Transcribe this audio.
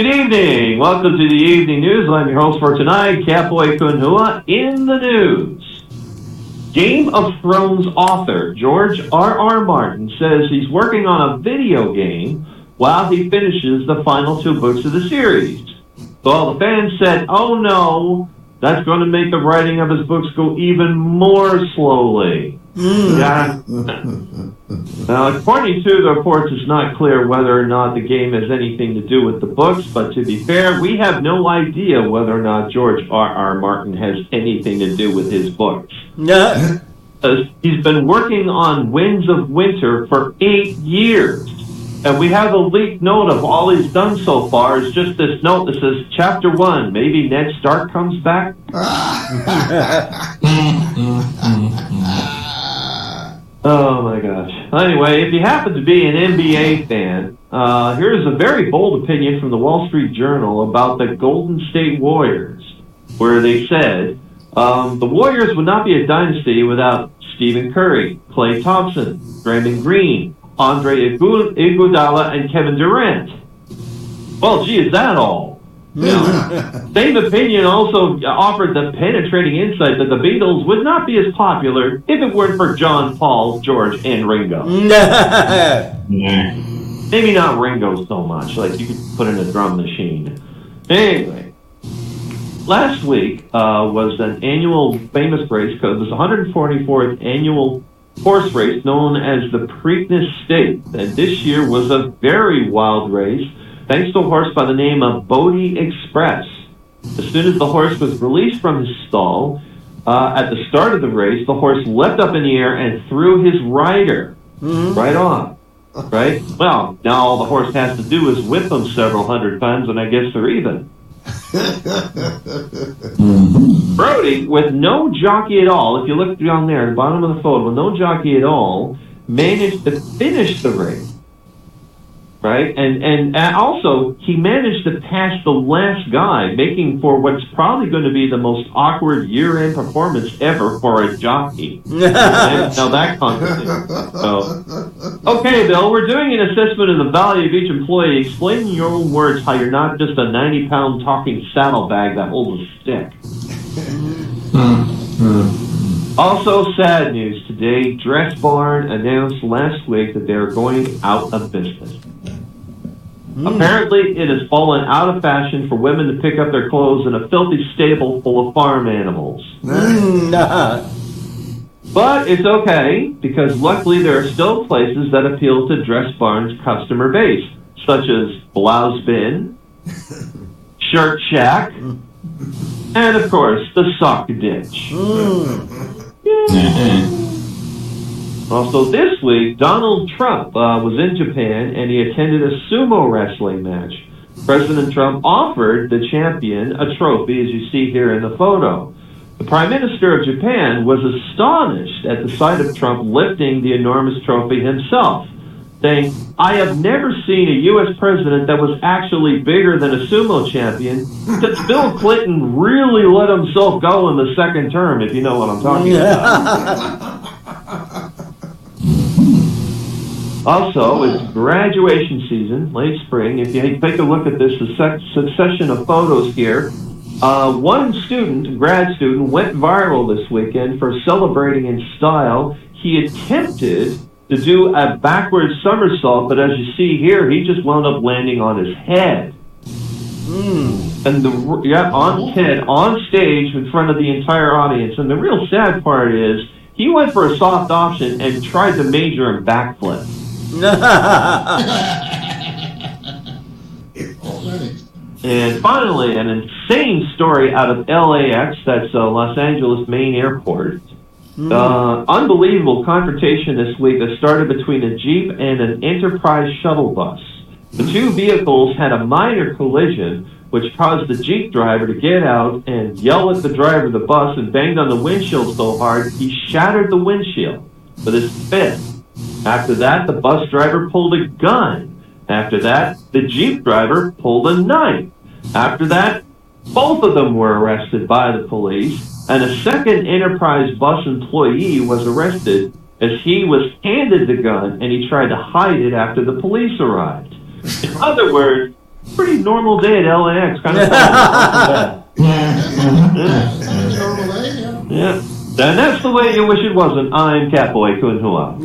Good evening. Welcome to the Evening News. I'm your host for tonight, Catboy Kunhua. In the news, Game of Thrones author George R.R. Martin says he's working on a video game while he finishes the final 2 books of the series. So all the fans said, oh no, that's going to make the writing of his books go even more slowly. Yeah. Now, according to the reports, it's not clear whether or not the game has anything to do with the books, but to be fair, we have no idea whether or not George R.R. Martin has anything to do with his books. Yeah. He's been working on Winds of Winter for 8 years. And we have a leaked note of all he's done so far. It's just this note that says, Chapter 1, maybe Ned Stark comes back. Oh my gosh. Anyway, if you happen to be an NBA fan, here's a very bold opinion from the Wall Street Journal about the Golden State Warriors, where they said, the Warriors would not be a dynasty without Stephen Curry, Klay Thompson, Draymond Green, Andre Iguodala, and Kevin Durant. Well, gee, is that all? Same opinion also offered the penetrating insight that the Beatles would not be as popular if it weren't for John, Paul, George, and Ringo. Maybe not Ringo so much, like you could put in a drum machine. Anyway, last week was an annual famous race, because it was the 144th annual horse race known as the Preakness Stakes, and this year was a very wild race, thanks to a horse by the name of Brodie Express. As soon as the horse was released from his stall, at the start of the race, the horse leapt up in the air and threw his rider right on. Right? Well, now all the horse has to do is whip him several hundred times, and I guess they're even. Brodie, with no jockey at all, if you look down there at the bottom of the photo, with no jockey at all, managed to finish the race. Right? And also, he managed to pass the last guy, making for what's probably going to be the most awkward year-end performance ever for a jockey. Now that conversation. So, okay, Bill, we're doing an assessment of the value of each employee. Explain in your own words how you're not just a 90-pound talking saddlebag that holds a stick. Also, sad news today. Dress Barn announced last week that they're going out of business. Apparently, it has fallen out of fashion for women to pick up their clothes in a filthy stable full of farm animals. But it's okay, because luckily there are still places that appeal to Dress Barn's customer base, such as Blouse Bin, Shirt Shack, and of course, the Sock Ditch. Also this week, Donald Trump was in Japan and he attended a sumo wrestling match. President Trump offered the champion a trophy, as you see here in the photo. The Prime Minister of Japan was astonished at the sight of Trump lifting the enormous trophy himself, saying, I have never seen a U.S. president that was actually bigger than a sumo champion, because Bill Clinton really let himself go in the second term, if you know what I'm talking about. Also, it's graduation season, late spring. If you take a look at this succession of photos here, one student, grad student, went viral this weekend for celebrating in style. He attempted to do a backward somersault, but as you see here, he just wound up landing on his head. And on stage in front of the entire audience. And the real sad part is, he went for a soft option and tried to major in backflip. And finally, an insane story out of LAX, that's Los Angeles main airport. Unbelievable confrontation this week that started between a Jeep and an Enterprise shuttle bus. The two vehicles had a minor collision, which caused the Jeep driver to get out and yell at the driver of the bus and banged on the windshield so hard he shattered the windshield with his fist. After that, the bus driver pulled a gun. After that, the Jeep driver pulled a knife. After that, both of them were arrested by the police, and a second Enterprise bus employee was arrested as he was handed the gun and he tried to hide it after the police arrived. In other words, Pretty normal day at LAX, kind of fun. Yeah. And that's the way you wish it wasn't. I'm Catboy Kunhua.